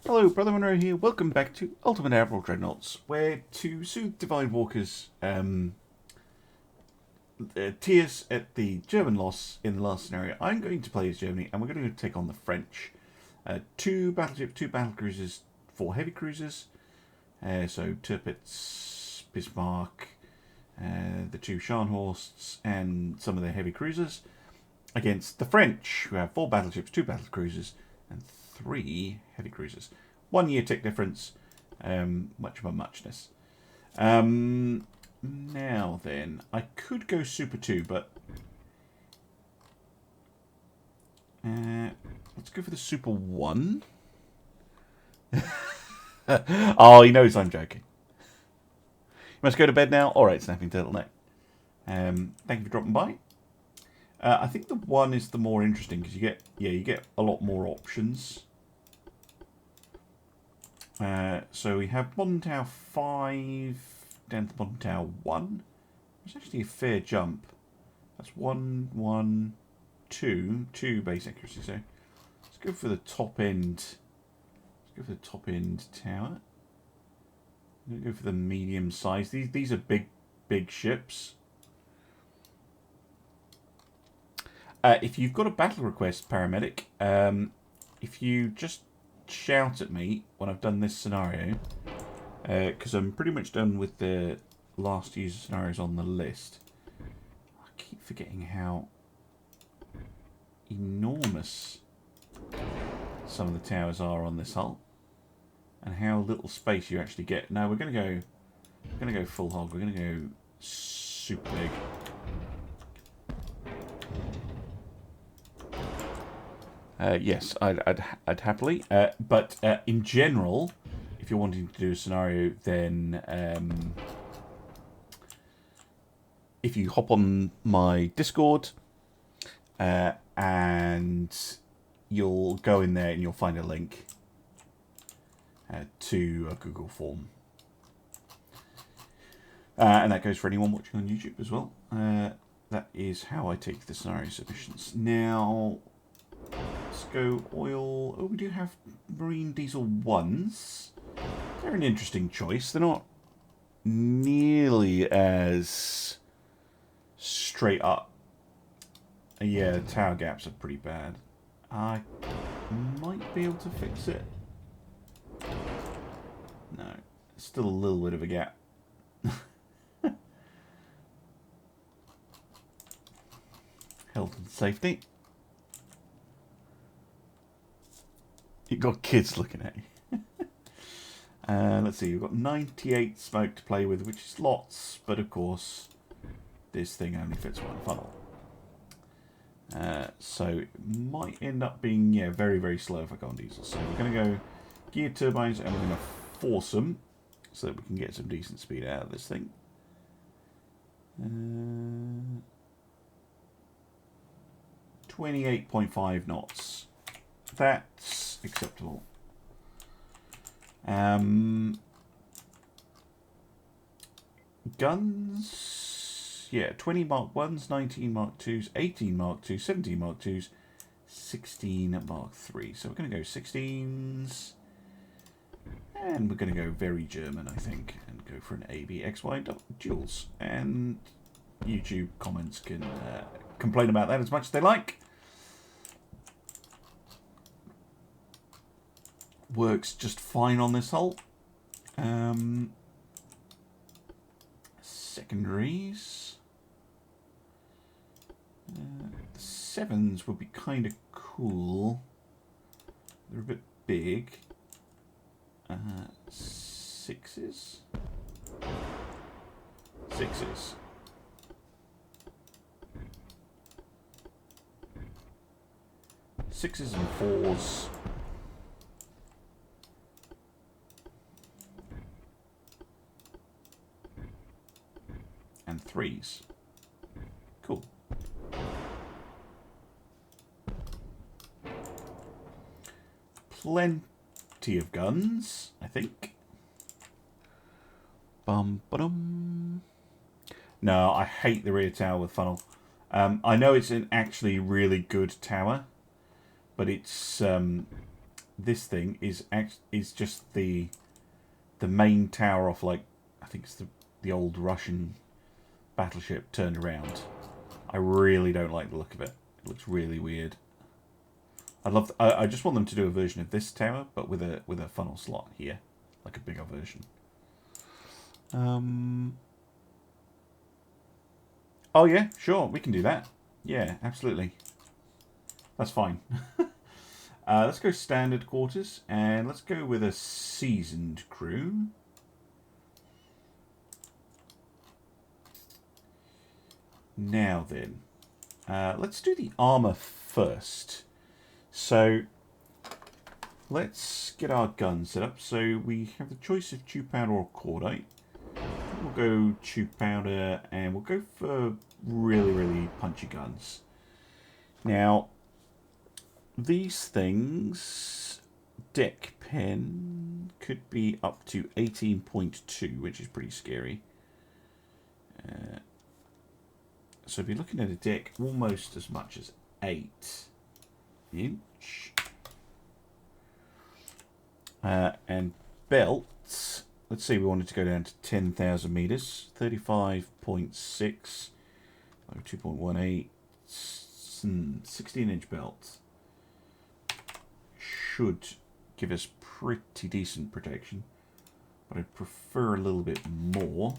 Hello, Brother Monroe here. Welcome back to Ultimate Admiral Dreadnoughts, where to soothe Divine Walker's tears at the German loss in the last scenario, I'm going to play as Germany, and we're going to take on the French. 2 battleships, 2 battlecruisers, 4 heavy cruisers. So Tirpitz, Bismarck, the 2 Scharnhorsts, and some of their heavy cruisers, against the French, who have 4 battleships, 2 battlecruisers, and 3 heavy cruisers. 1 year tick difference, much of a muchness. Now then, I could go Super 2, but let's go for the Super 1. Oh, he knows I'm joking. You must go to bed now? Alright, Snapping Turtleneck. Thank you for dropping by. I think the 1 is the more interesting, because you get a lot more options. So we have Modern Tower 5 down to Modern Tower 1. It's actually a fair jump. That's 1, 1, 2. 2 base accuracy, so let's go for the top end. Let's go for the top end tower. I'm going to go for the medium size. These are big ships. If you've got a battle request, paramedic, if you just shout at me when I've done this scenario, because I'm pretty much done with the last user scenarios on the list. I keep forgetting how enormous some of the towers are on this hull, and how little space you actually get. No, we're going to go full hog. We're going to go super big. Yes, I'd happily. But in general, if you're wanting to do a scenario, then if you hop on my Discord, and you'll go in there and you'll find a link to a Google form. And that goes for anyone watching on YouTube as well. That is how I take the scenario submissions. Now, let's go oil. Oh, we do have marine diesel 1s. They're an interesting choice. They're not nearly as straight up. Yeah, the tower gaps are pretty bad. I might be able to fix it. No, still a little bit of a gap. Health and safety. You've got kids looking at you. Let's see, we've got 98 smoke to play with, which is lots, but of course, this thing only fits 1 funnel. So it might end up being, very, very slow if I go on diesel. So we're going to go geared turbines, and we're going to force them so that we can get some decent speed out of this thing. 28.5 knots. That's acceptable. Guns, 20 Mark 1s, 19 Mark 2s, 18 Mark 2s, 17 Mark 2s, 16 Mark 3s. So we're going to go 16s, and we're going to go very German, I think, and go for an ABXY duels. And YouTube comments can complain about that as much as they like. Works just fine on this hull. Secondaries. The 7s would be kind of cool. They're a bit big. 6s. 6s. Sixes and 4s. And 3s. Cool. Plenty of guns, I think. Bum-ba-dum. No, I hate the rear tower with funnel. I know it's an actually really good tower, but it's this thing is just the main tower off, like, I think it's the old Russian battleship turned around. I really don't like the look of it. It looks really weird. I just want them to do a version of this tower, but with a funnel slot here, like a bigger version. Oh yeah, sure, we can do that. Yeah, absolutely. That's fine. Let's go standard quarters, and let's go with a seasoned crew. Now then, let's do the armour first. So, let's get our guns set up. So we have the choice of tube powder or cordite. We'll go tube powder, and we'll go for really, really punchy guns. Now, these things, deck pen could be up to 18.2, which is pretty scary. So if you're looking at a deck almost as much as 8 inch. And belts, let's say we wanted to go down to 10,000 meters, 35.6, 2.18, 16-inch belt should give us pretty decent protection, but I'd prefer a little bit more.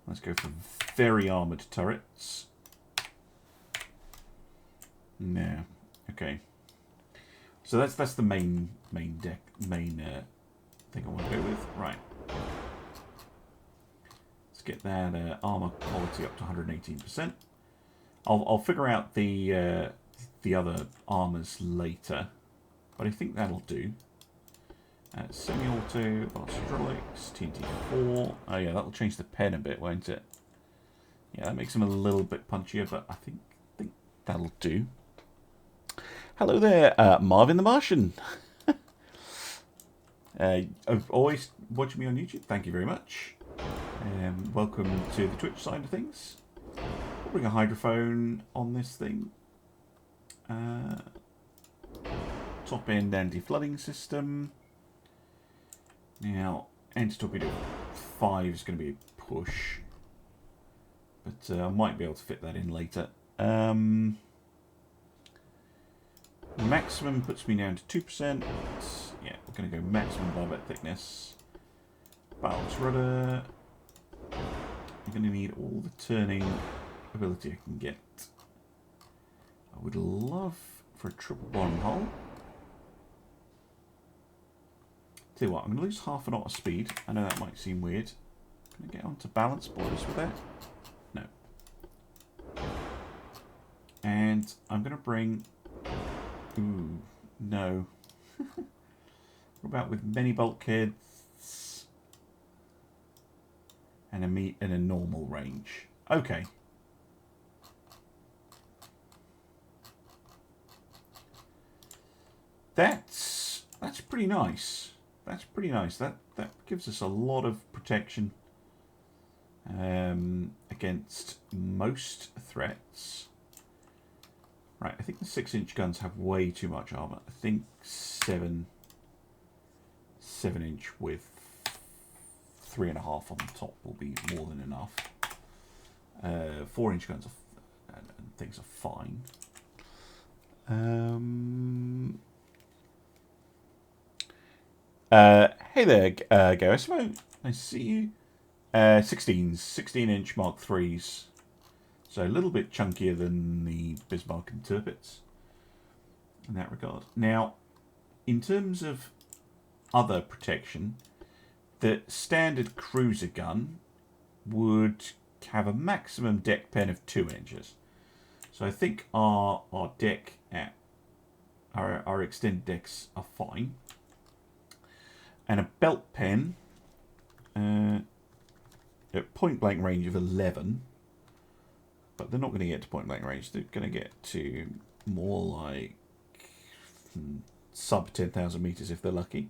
Let's go for very armoured turrets. No, okay. So that's the main thing I want to go with. Right. Let's get that armour quality up to 118%. I'll figure out the other armours later, but I think that'll do. Semi-auto, hydraulics, TNT4. Oh yeah, that'll change the pen a bit, won't it? Yeah, that makes them a little bit punchier, but I think that'll do. Hello there, Marvin the Martian. Always watching me on YouTube. Thank you very much. Welcome to the Twitch side of things. We'll bring a hydrophone on this thing. Top end anti-flooding system. Now, anti-torpedo 5 is going to be a push, but I might be able to fit that in later. Maximum puts me down to 2%. Yeah, we're going to go maximum barbette thickness. Balance rudder. I'm going to need all the turning ability I can get. I would love for a triple bottom hull. Tell you what, I'm going to lose half a knot of speed. I know that might seem weird. Can I get onto balance boilers with that? No. And I'm going to bring... Ooh, no. What about with many bulkheads and a normal range? Okay. That's pretty nice. That's pretty nice. That gives us a lot of protection against most threats. Right, I think the 6-inch guns have way too much armor. I think 7-inch with 3.5 on the top will be more than enough. 4-inch guns and things are fine. Hey there, Garrismo. Nice to see you. 16-inch Mark IIIs. So a little bit chunkier than the Bismarck and Tirpitz in that regard. Now, in terms of other protection, the standard cruiser gun would have a maximum deck pen of 2 inches. So I think our deck at our extended decks are fine. And a belt pen at point blank range of 11. But they're not going to get to point blank range. They're going to get to more like sub 10,000 meters if they're lucky.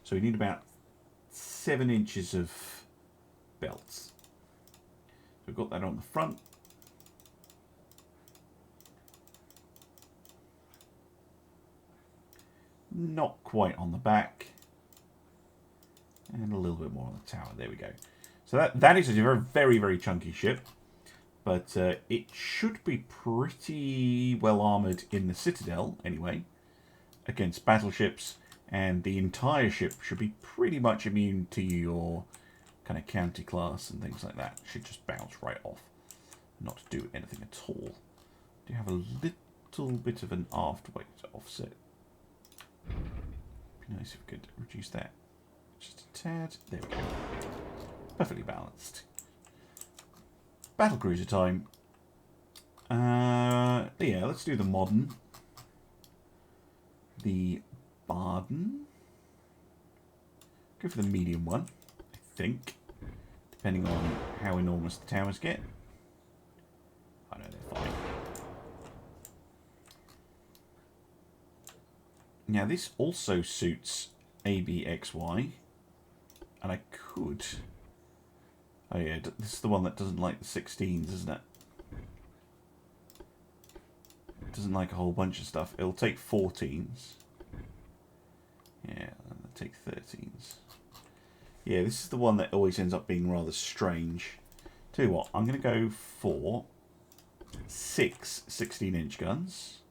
So we need about 7 inches of belts. So we've got that on the front. not quite on the back. And a little bit more on the tower. There we go. So that is a very, very, very chunky ship. But it should be pretty well armoured in the Citadel, anyway, against battleships. And the entire ship should be pretty much immune to your kind of county class and things like that. Should just bounce right off. Not do anything at all. Do you have a little bit of an aft weight offset? Be nice if we could reduce that just a tad. There we go. Perfectly balanced. Battlecruiser time. Yeah, let's do the modern. The Baden. Go for the medium one, I think. Depending on how enormous the towers get. I know they're fine. Now this also suits ABXY. And I could... Oh yeah, this is the one that doesn't like the 16s, isn't it? It doesn't like a whole bunch of stuff. It'll take 14s. Yeah, and it'll take 13s. Yeah, this is the one that always ends up being rather strange. Tell you what, I'm going to go for 6 16-inch guns.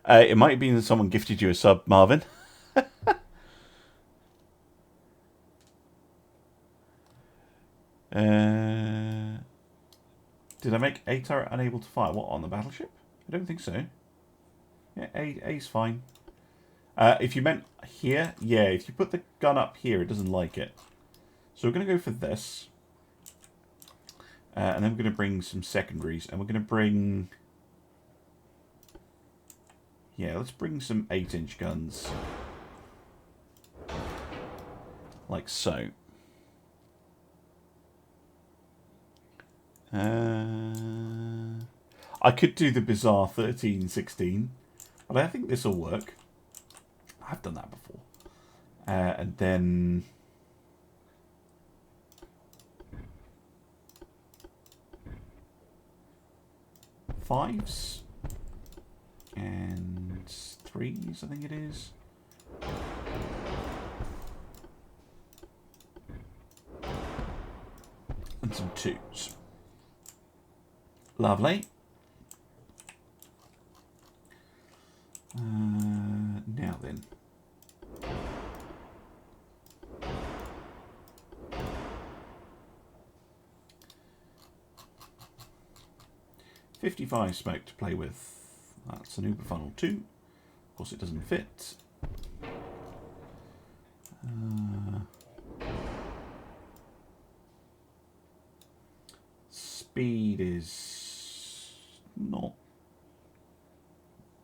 It might be that someone gifted you a sub, Marvin. Did I make A turret unable to fire? What, on the battleship? I don't think so. Yeah, A's fine. If you meant here, yeah, if you put the gun up here, it doesn't like it. So we're going to go for this. And then we're going to bring some secondaries. And we're going to bring... Yeah, let's bring some 8-inch guns. Like so. I could do the bizarre 13-16, but I think this will work. I've done that before. And then... fives and 3s, I think it is. And some 2s. Lovely. Now then. $55 smoke to play with. That's an Uber funnel 2. Of course, it doesn't fit. Speed is not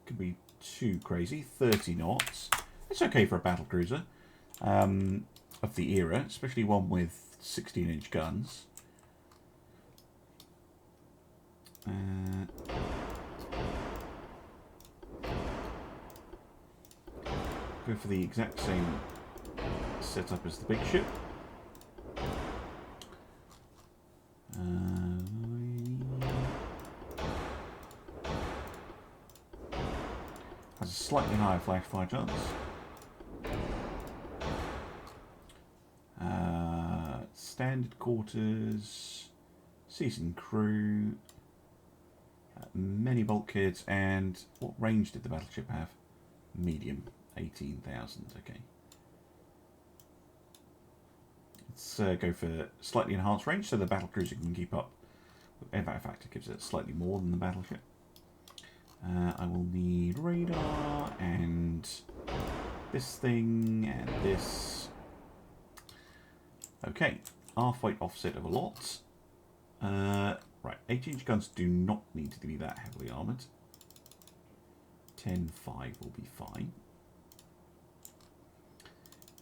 could be too crazy. 30 knots. It's okay for a battlecruiser of the era, especially one with 16-inch guns. Go for the exact same setup as the big ship. Has a slightly higher flash fire chance. Standard quarters, seasoned crew, many bulkheads, and what range did the battleship have? Medium, 18,000. Okay. Let's go for slightly enhanced range so the battlecruiser can keep up. In fact, it gives it slightly more than the battleship. I will need radar and this thing and this. Okay, half-weight offset of a lot. Right, 8-inch guns do not need to be that heavily armoured. 10-5 will be fine.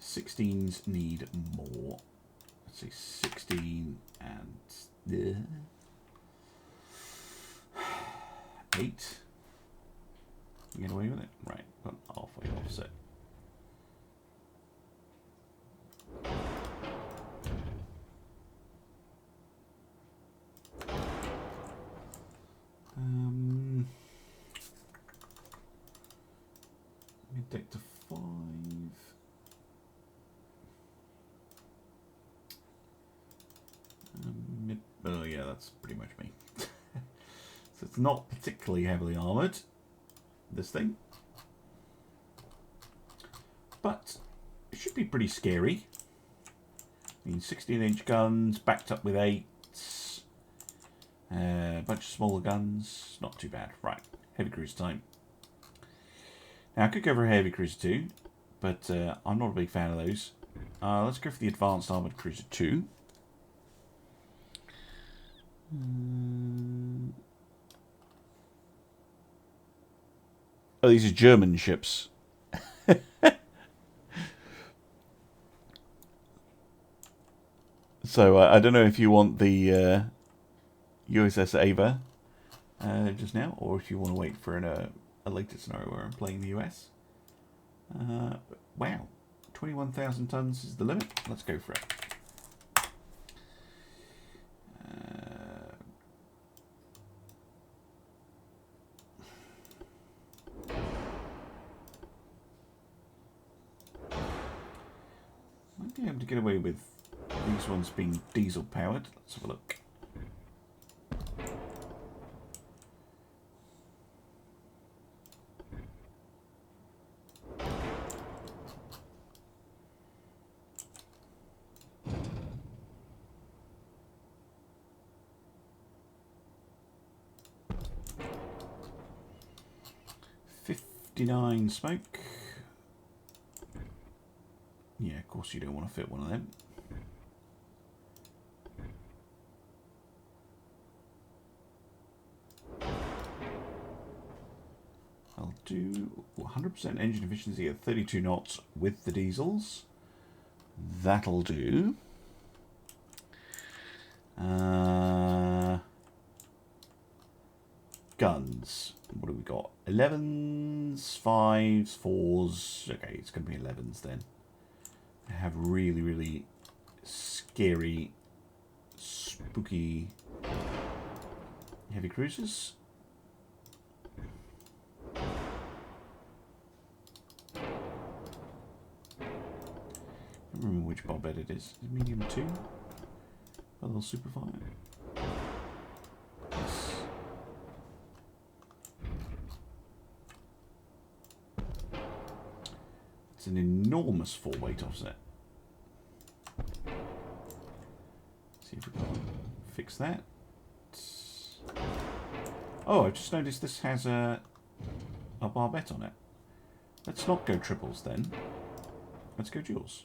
16s need more. Let's say 16 and 8. You get away with it? Right, got an half-weight offset. that's pretty much me. So it's not particularly heavily armoured, this thing. But it should be pretty scary. I mean, 16-inch guns, backed up with 8s. A bunch of smaller guns. Not too bad. Right, heavy cruiser time. Now, I could go for a heavy cruiser too, but I'm not a big fan of those. Let's go for the advanced armoured cruiser 2. Oh, these are German ships. So I don't know if you want the USS Ava just now, or if you want to wait for a later scenario where I'm playing the US. But wow, 21,000 tons is the limit. Let's go for it. Might be able to get away with these ones being diesel powered. Let's have a look. $59 smoke. Yeah, of course you don't want to fit one of them. I'll do 100% engine efficiency at 32 knots with the diesels. That'll do. Guns. What do we got? 11s, 5s, 4s. Okay, it's going to be 11s then. I have really, really scary, spooky heavy cruisers. I don't remember which barbette it is. Is it medium 2? A little superfire. Yes. It's an enormous 4-weight offset. See if we can fix that. Oh, I've just noticed this has a barbette on it. Let's not go triples then. Let's go duals.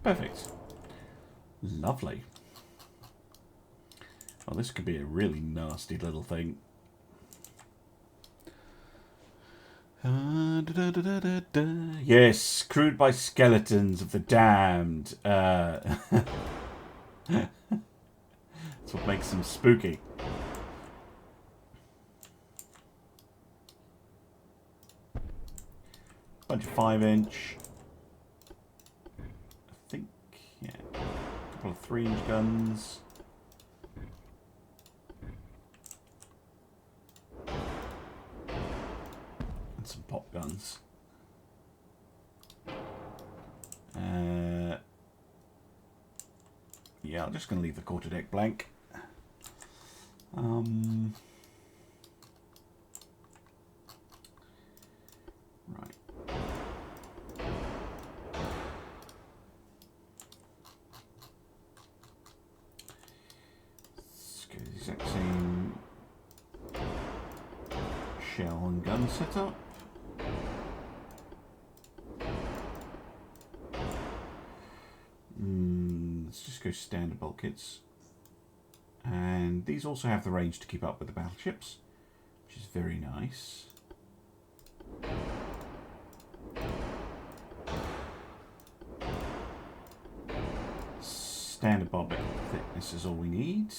Perfect. Lovely. Oh, this could be a really nasty little thing. Yes, crewed by skeletons of the damned. That's what makes them spooky. Bunch of 5-inch. I think, yeah. A couple of 3-inch guns. And some pop guns. Yeah, I'm just going to leave the quarterdeck blank. Right. Let's go the exact same shell and gun setup. Let's just go standard bulkheads. And these also have the range to keep up with the battleships, which is very nice. Standard barbette thickness is all we need.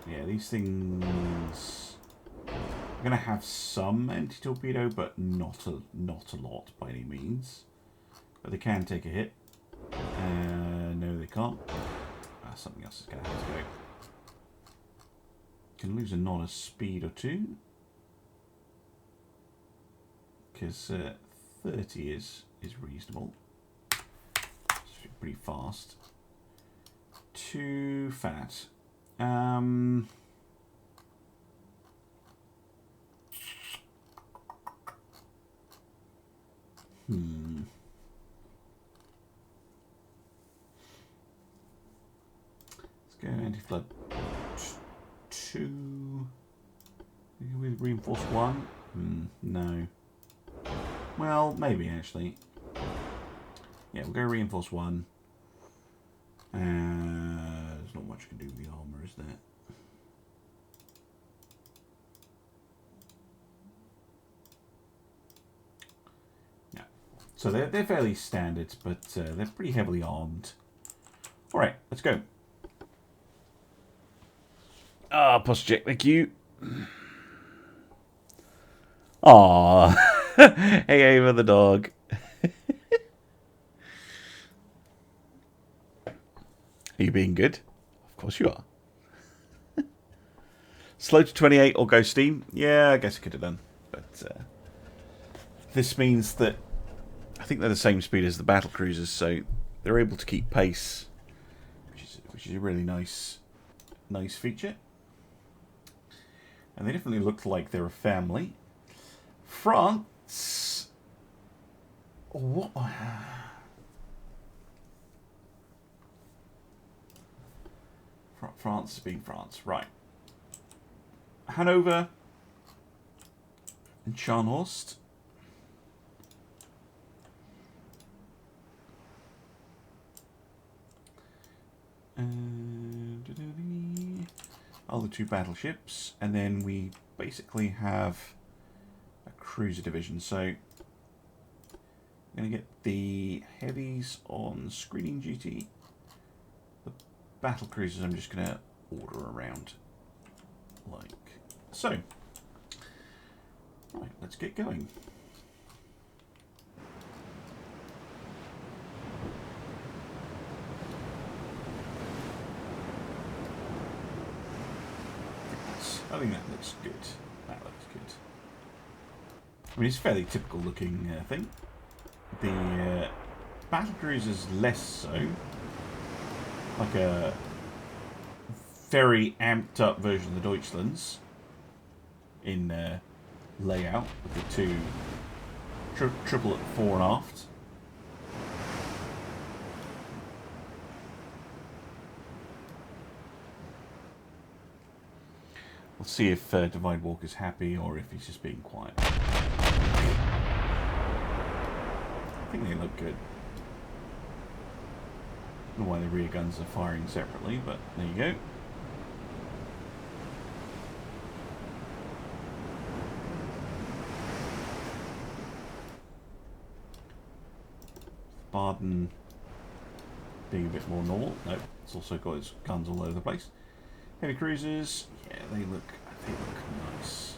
Yeah, these things are going to have some anti-torpedo, but not a lot by any means. But they can take a hit. No, they can't. Something else is going to have to Can lose a knot of speed or two. Because 30 is reasonable. It's pretty fast. Too fat. Let's go anti-flood 2. With reinforce 1? No. Well, maybe actually. Yeah, we'll go reinforce 1. There's not much you can do with the armour, is there? Yeah. So they're fairly standard, but they're pretty heavily armed. Alright, let's go. Ah, posture check, thank you. Aww. Hey, Ava the dog. Are you being good? Of course you are. Slow to 28 or go steam? Yeah, I guess I could have done. But this means that I think they're the same speed as the battle cruisers, so they're able to keep pace, which is a really nice feature. And they definitely look like they're a family. France. What? France being France, right? Hanover and Scharnhorst. All the 2 battleships, and then we basically have a cruiser division. So I'm going to get the heavies on screening duty. The battle cruisers I'm just going to order around like so. Right, let's get going. I think that looks good. That looks good. I mean, it's a fairly typical looking thing. The battle cruiser's less so. Like a very amped up version of the Deutschlands in layout with the 2 triple at fore and aft. We'll see if Divide Walker's happy or if he's just being quiet. I think they look good. I don't know why the rear guns are firing separately, but there you go. Baden being a bit more normal. No, it's also got its guns all over the place. Heavy cruisers, yeah, they look nice.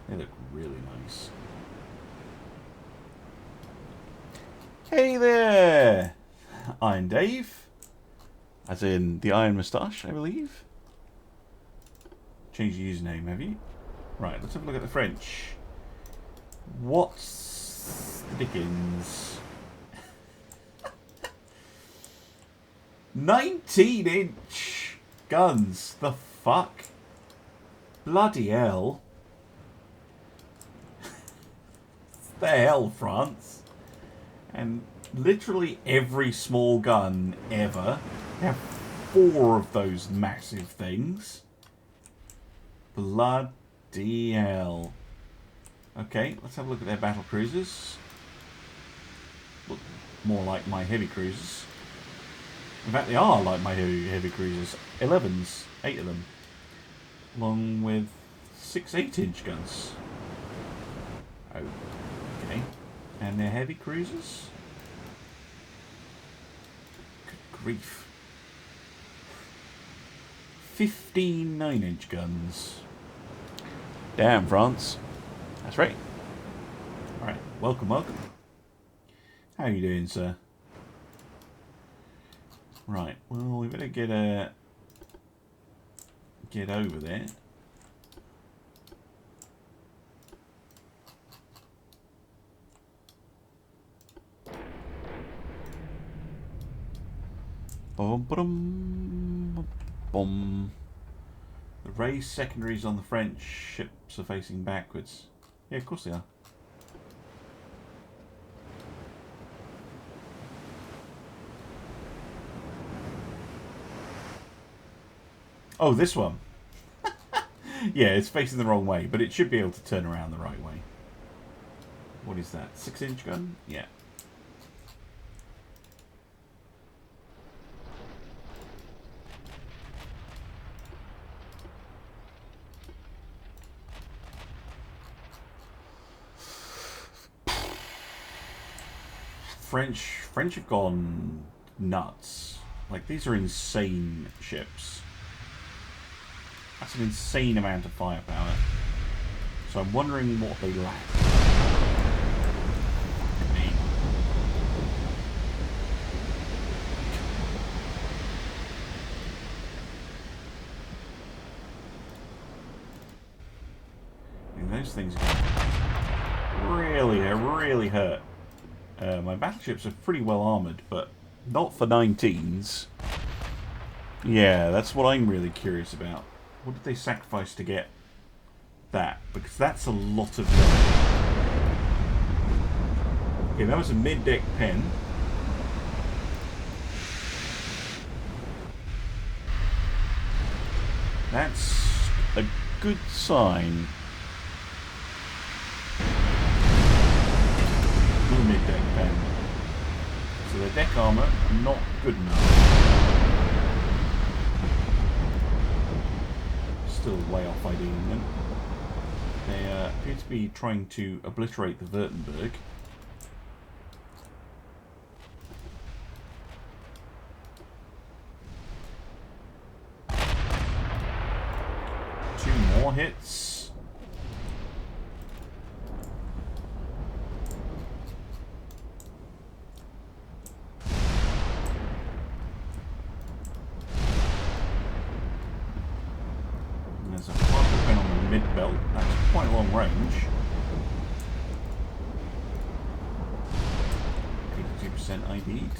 They look really nice. Hey there, Iron Dave, as in the Iron Moustache, I believe. Change your username, have you? Right, let's have a look at the French. What's the dickens? 19-inch guns. The fuck? Bloody hell. The hell, France. And literally every small gun ever. They have 4 of those massive things. Bloody hell. Okay, let's have a look at their battle cruisers. Look more like my heavy cruisers. In fact, they are like my heavy cruisers. 11s, 8 of them. Along with 6 8-inch guns. Oh, okay. And they're heavy cruisers? Good grief. 15 9-inch guns. Damn, France. That's right. Alright, welcome, welcome. How are you doing, sir? Right, well, we better get a get over there. Boom, boom, boom. The raised secondaries on the French ships are facing backwards. Yeah, of course they are. Oh, this one. Yeah, it's facing the wrong way, but it should be able to turn around the right way. What is that? 6-inch gun? Yeah. French have gone nuts. Like, these are insane ships. That's an insane amount of firepower. So I'm wondering what they lack. And those things really hurt. My battleships are pretty well armoured, but not for 19s. Yeah, that's what I'm really curious about. What did they sacrifice to get that? Because that's a lot of deck. Okay, that was a mid-deck pen. That's a good sign. Another mid-deck pen. So the deck armour, not good enough. Still way off IDing them. They appear to be trying to obliterate the Württemberg. Two more hits. There's a partial pen on the mid-belt. That's quite long range. 82% ID'd.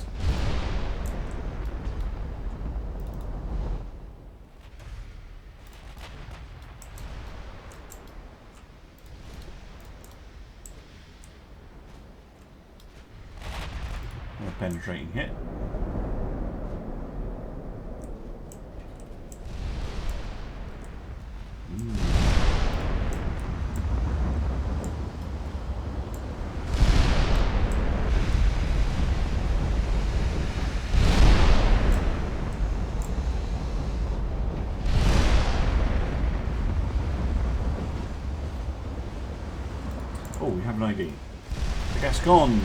A penetrating hit. Oh, we have an ID. The Gascon.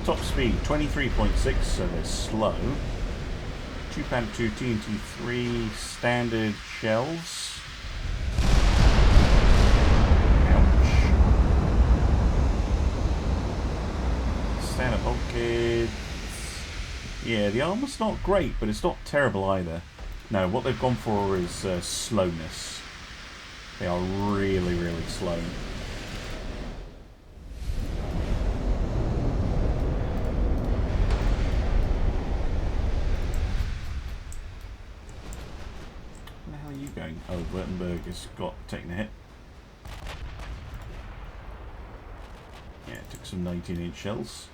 Top speed 23.6, so they're slow. 2 Panther 2 TNT 3 standard shells. Ouch. Standard bulkheads. Yeah, the armor's not great, but it's not terrible either. No, what they've gone for is slowness. They are really slow. Where the hell are you going? Oh, Württemberg has taken a hit. Yeah, it took some 19-inch shells.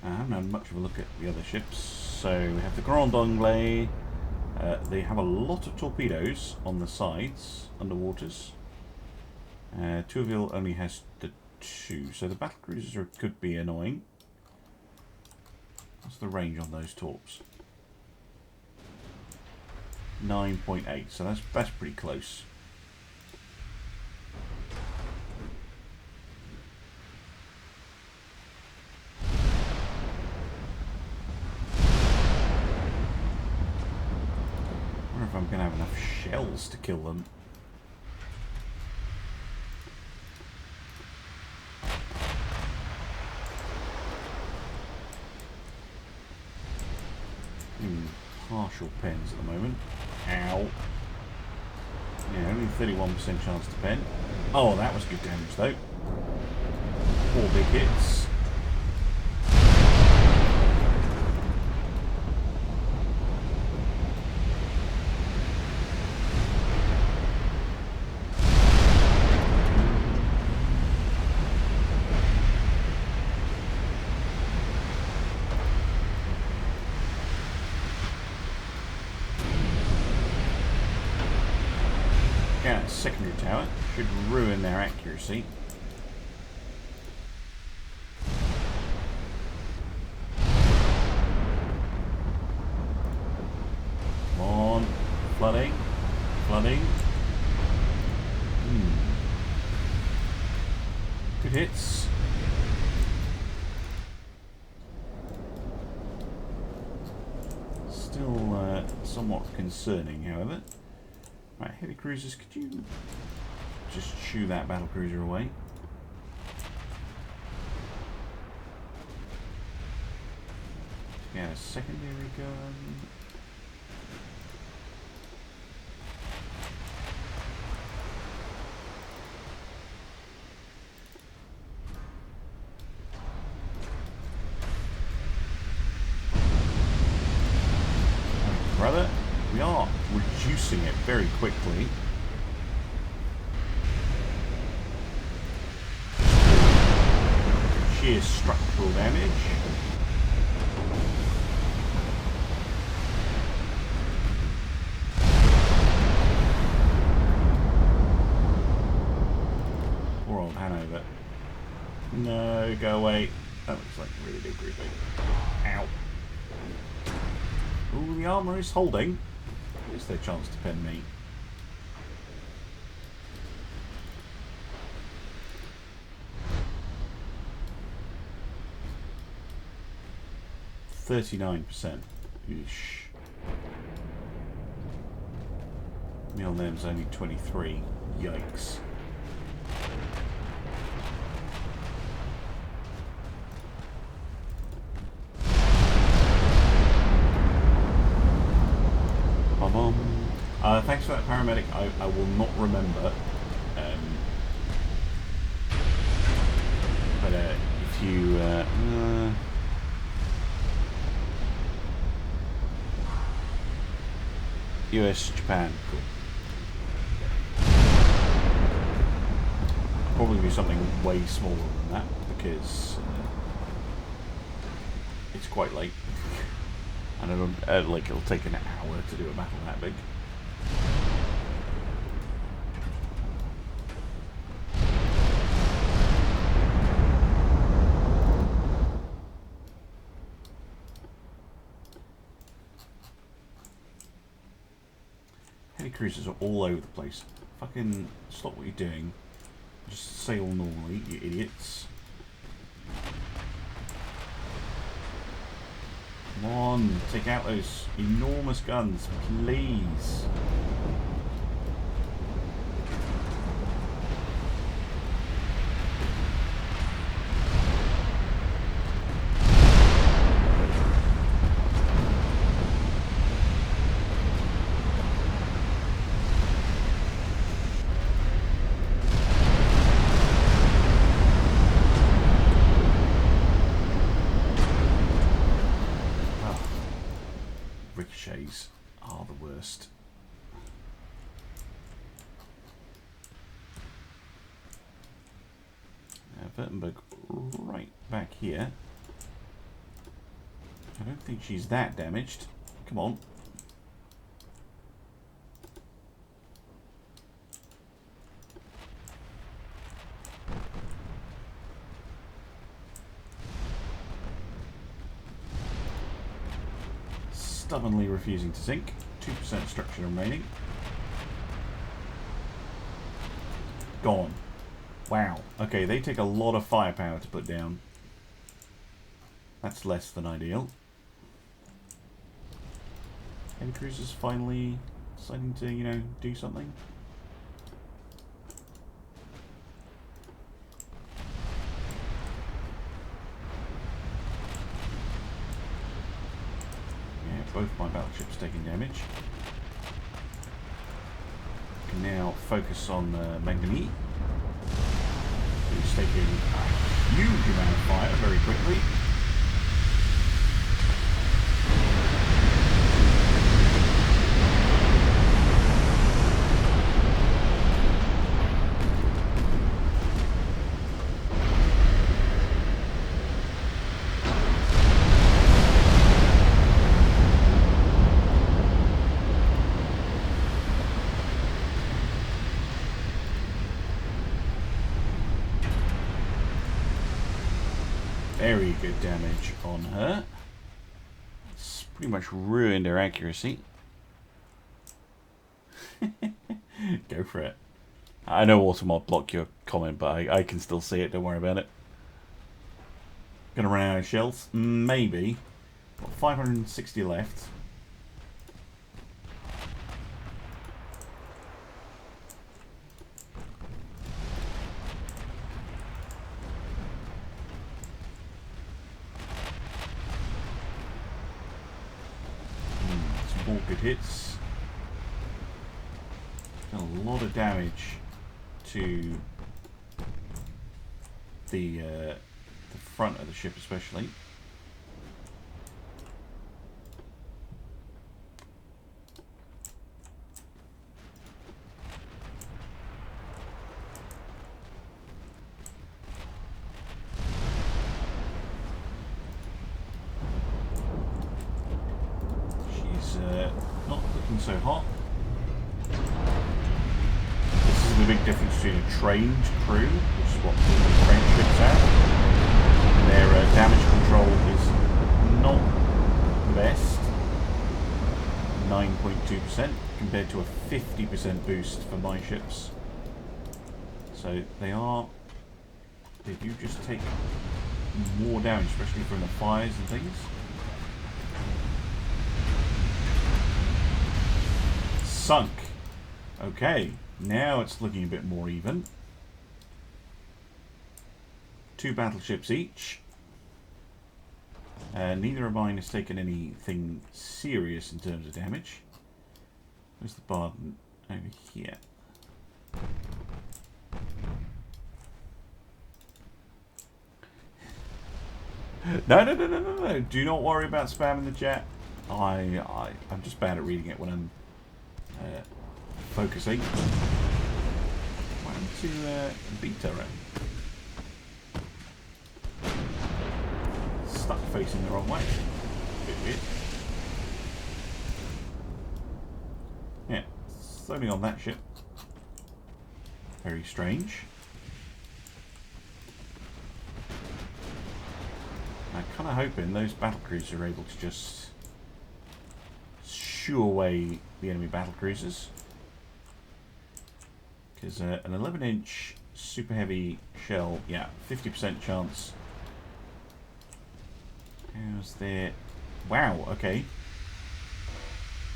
I haven't had much of a look at the other ships. So we have the Grand Anglais. They have a lot of torpedoes on the sides, underwaters. Tourville only has the 2, so the battlecruisers could be annoying. What's the range on those torps? 9.8, so that's pretty close. I'm going to have enough shells to kill them. Partial pens at the moment. Ow. Yeah, only 31% chance to pen. Oh, that was good damage though. 4 big hits. Secondary tower should ruin their accuracy. Come on, flooding, flooding. Good hits. Still somewhat concerning, however. Right, heavy cruisers, could you just shoo that battle cruiser away? Yeah, secondary gun. Brother, we are reducing it very quickly. Sheer structural damage. Poor old Hanover. No, go away. That looks like a really big grouping. Ow. Ooh, the armour is holding. Here's their chance to pen me. %39%. Eesh. Me on them's only 23. Yikes. Thanks for that, paramedic. I will not remember. But if you... US, Japan, cool. I'll probably do something way smaller than that because it's quite late. And it'll take an hour to do a battle that big. Heavy cruisers are all over the place. Fucking stop what you're doing. Just sail normally, you idiots. Come on, take out those enormous guns, please. Ricochets are the worst. Württemberg right back here. I don't think she's that damaged. Come on. Stubbornly refusing to sink. 2% structure remaining. Gone. Wow. Okay, they take a lot of firepower to put down. That's less than ideal. Heavy cruisers finally deciding to, you know, do something. Yeah, both my battleships taking damage. Can now focus on Manganese, who's taking a huge amount of fire very quickly. Very good damage on her. It's pretty much ruined her accuracy. Go for it. I know Automod blocked your comment, but I can still see it. Don't worry about it. Gonna run out of shells? Maybe. Got 560 left. Good hits. Done a lot of damage to the front of the ship, especially. Not looking so hot. This is the big difference between a trained crew, which is what the French ships have. Their damage control is not the best. 9.2% compared to a 50% boost for my ships. So they do just take more damage, especially from the fires and things. Sunk. Okay, now it's looking a bit more even. 2 battleships each. Neither of mine has taken anything serious in terms of damage. Where's the Barden? Over here. No. Do not worry about spamming the chat. I'm just bad at reading it when I'm focusing. Why don't you beat her? Stuck facing the wrong way. Bit weird. Yeah, it's only on that ship. Very strange. I'm kind of hoping those battlecruisers are able to just shoo away the enemy battlecruisers. Because an 11-inch super heavy shell, yeah, 50% chance. How's there? Wow, okay.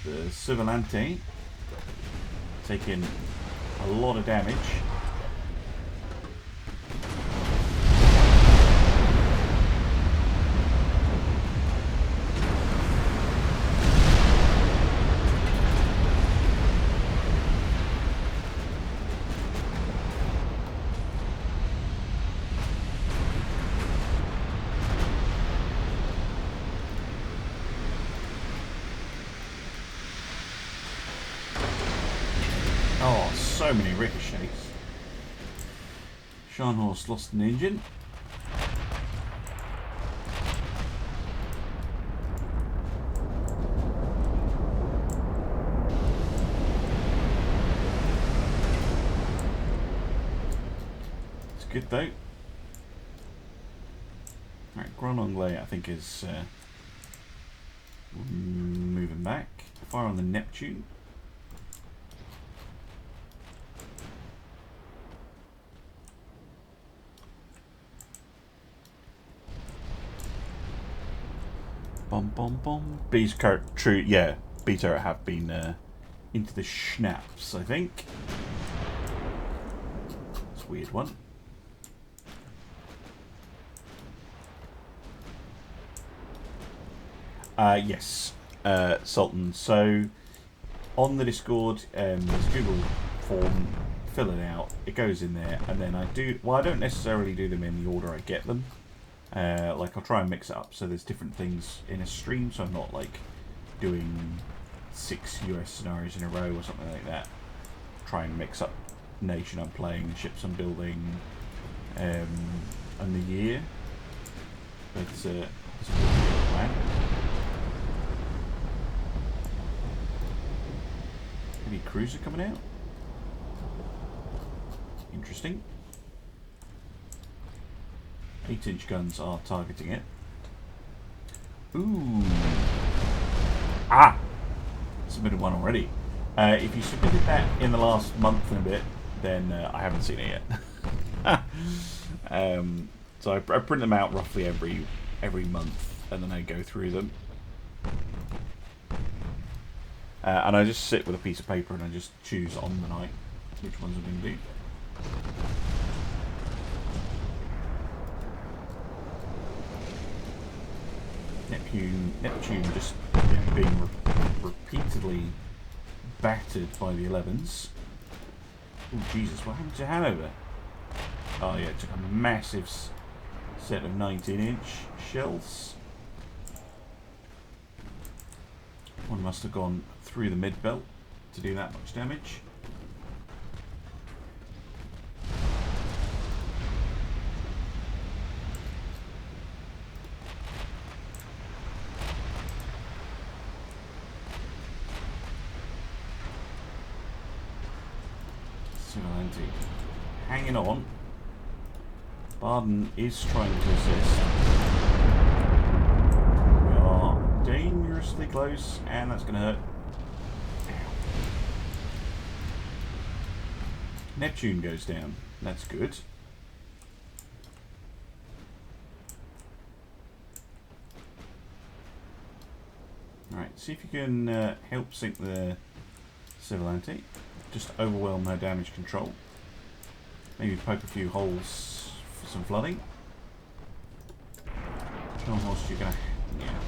The Civilante taking a lot of damage. So many ricochets. Scharnhorst lost an engine. It's good though. Right, Grand Anglais I think is moving back. Fire on the Neptune. Bum. Bees true, yeah. Beta have been into the schnapps, I think. It's a weird one. Yes, Sultan. So on the Discord, there's a Google form. Fill it out. It goes in there, and then I do. Well, I don't necessarily do them in the order I get them. Like I'll try and mix it up so there's different things in a stream, so I'm not like doing 6 US scenarios in a row or something like that. Try and mix up nation I'm playing, the ships I'm building, and the year. But it's a plan. Maybe a cruiser coming out. Interesting. 8-inch guns are targeting it. Ooh. Ah! Submitted one already. If you submitted that in the last month and a bit, then I haven't seen it yet. So I print them out roughly every month, and then I go through them. And I just sit with a piece of paper and I just choose on the night which ones I'm going to do. Neptune just being repeatedly battered by the 11s. Oh Jesus, what happened to Hanover? Oh yeah, it took a massive set of 19-inch shells. One must have gone through the mid-belt to do that much damage. Hanging on. Baden is trying to assist. We are dangerously close, and that's going to hurt. Neptune goes down. That's good. Alright, see if you can help sink the Civil Anti. Just overwhelm her damage control. Maybe poke a few holes for some flooding. How much you're gonna... yeah.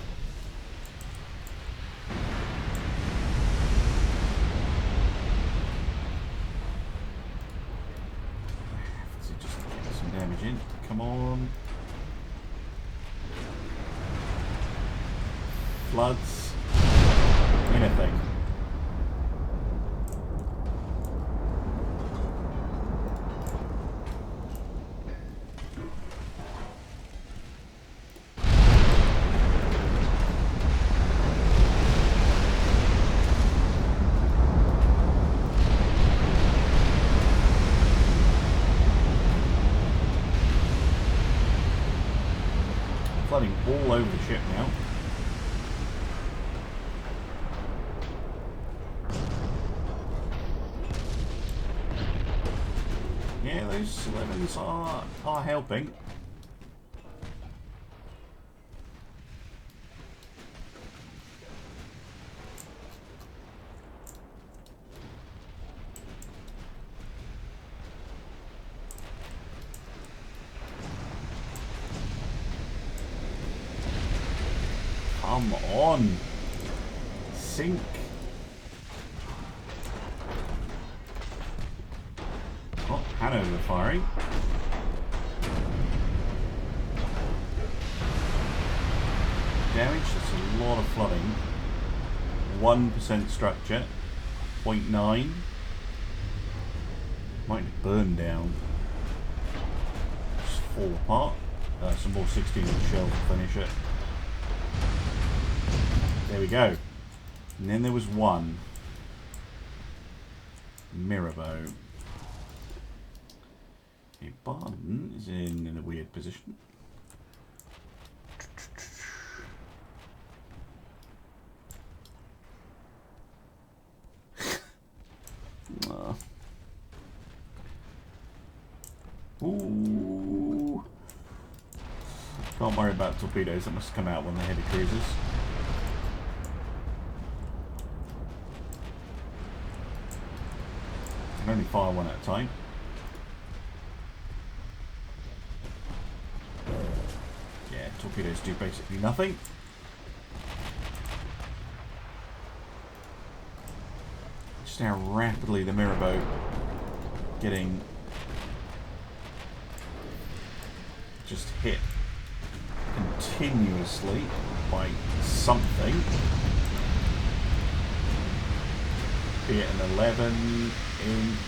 So just get some damage in. Come on. Floods. Anything. All over the ship now. Yeah, those 11s are helping. Come on! Sink! Oh, Hanover firing. Damage, that's a lot of flooding. 1% structure. 0.9. Might burn down. Just fall apart. Some more 16-inch shells to finish it. There we go. And then there was one. Mirabeau. Okay, Baden is in a weird position. Ooh. Can't worry about torpedoes that must come out when they're heavy cruisers. can only fire one at a time. Yeah, torpedoes do basically nothing. Just how rapidly the mirror boat getting just hit continuously by something. Be it an 11 inch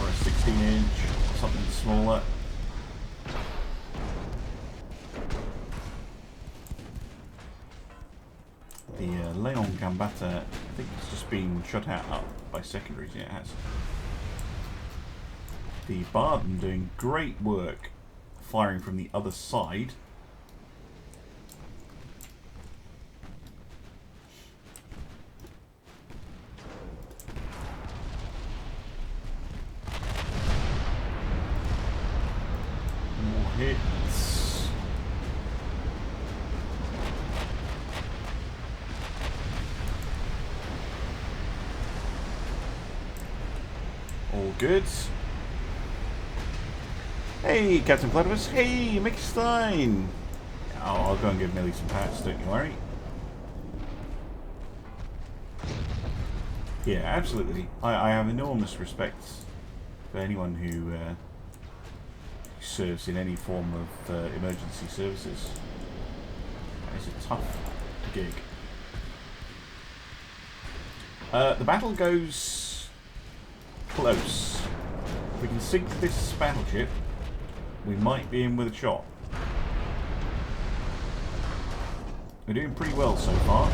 or a 16 inch or something smaller. The Leon Gambata, I think it's just been shot out up by secondaries. Yeah, it has. The Barden doing great work firing from the other side. More hits. All good. Hey, Captain Platypus. Hey, Mick Stein. Oh, I'll go and give Millie some pats, don't you worry. Yeah, absolutely. I have enormous respect for anyone who serves in any form of emergency services. That is a tough gig. The battle goes close. If we can sink this battleship, we might be in with a shot. We're doing pretty well so far.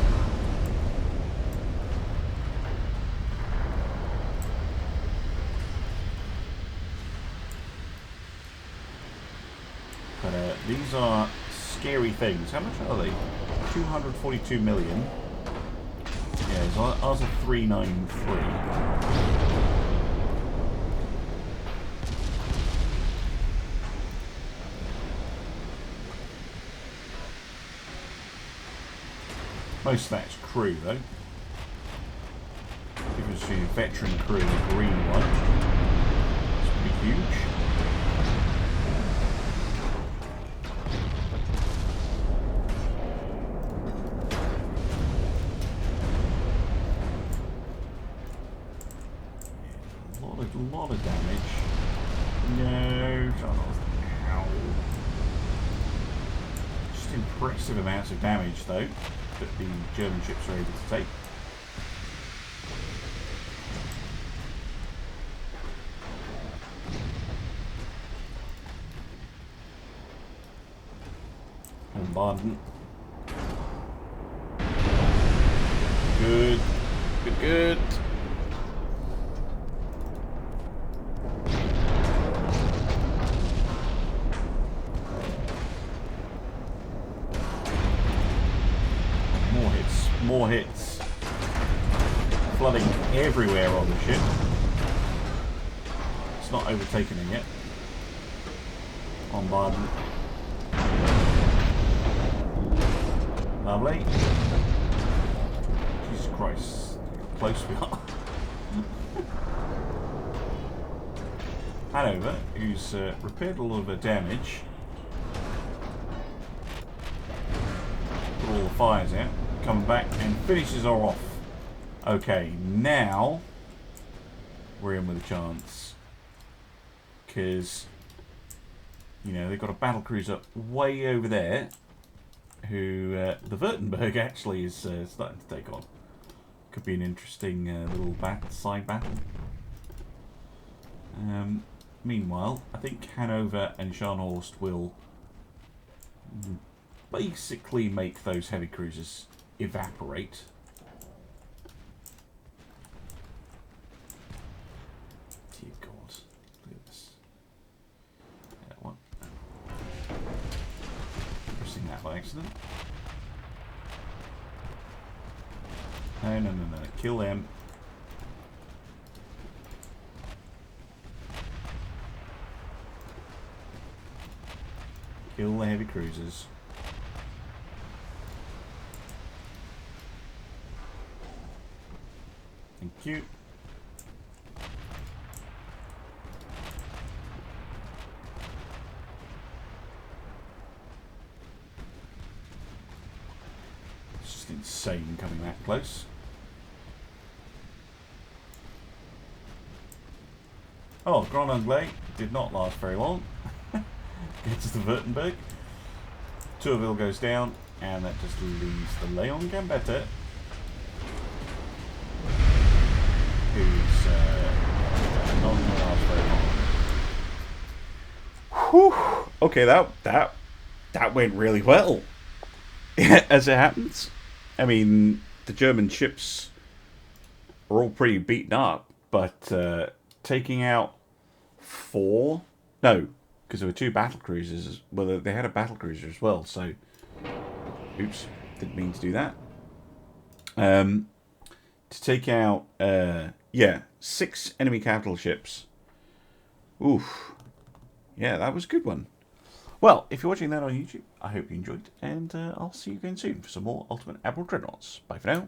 But these are scary things. How much are they? 242 million. Yeah, ours are 393. Most of that's crew, though. If it's the veteran crew, the green one, it's pretty huge. Yeah, a lot of damage. No, ow. Just impressive amounts of damage, though, that the German ships are able to take. Bombardment. Good. Good, good. More hits. Flooding everywhere on the ship. It's not overtaken it yet. Bombardment. Lovely. Jesus Christ. How close we are. Hanover, who's repaired a lot of her damage. Put all the fires out. Come back and finishes her off. Okay, now we're in with a chance. Because, you know, they've got a battle cruiser way over there who the Württemberg actually is starting to take on. Could be an interesting little side battle. Meanwhile, I think Hanover and Scharnhorst will basically make those heavy cruisers evaporate. Dear God, look at this. What? Pressing that by accident. No, no, no, no. Kill them. Kill the heavy cruisers. Thank you. just insane coming that close. Oh, Grand Anglais did not last very long. Gets the Württemberg. Tourville goes down, and that just leaves the Leon Gambetta, who's not going to last very long. Whew. Okay, that went really well. As it happens, I mean, the German ships are all pretty beaten up, but taking out 4, no, because there were 2 battle cruisers. Well, they had a battle cruiser as well, so oops, didn't mean to do that. To take out, yeah, 6 enemy capital ships. Oof. Yeah, that was a good one. Well, if you're watching that on YouTube, I hope you enjoyed, and I'll see you again soon for some more Ultimate Admiral Dreadnoughts. Bye for now.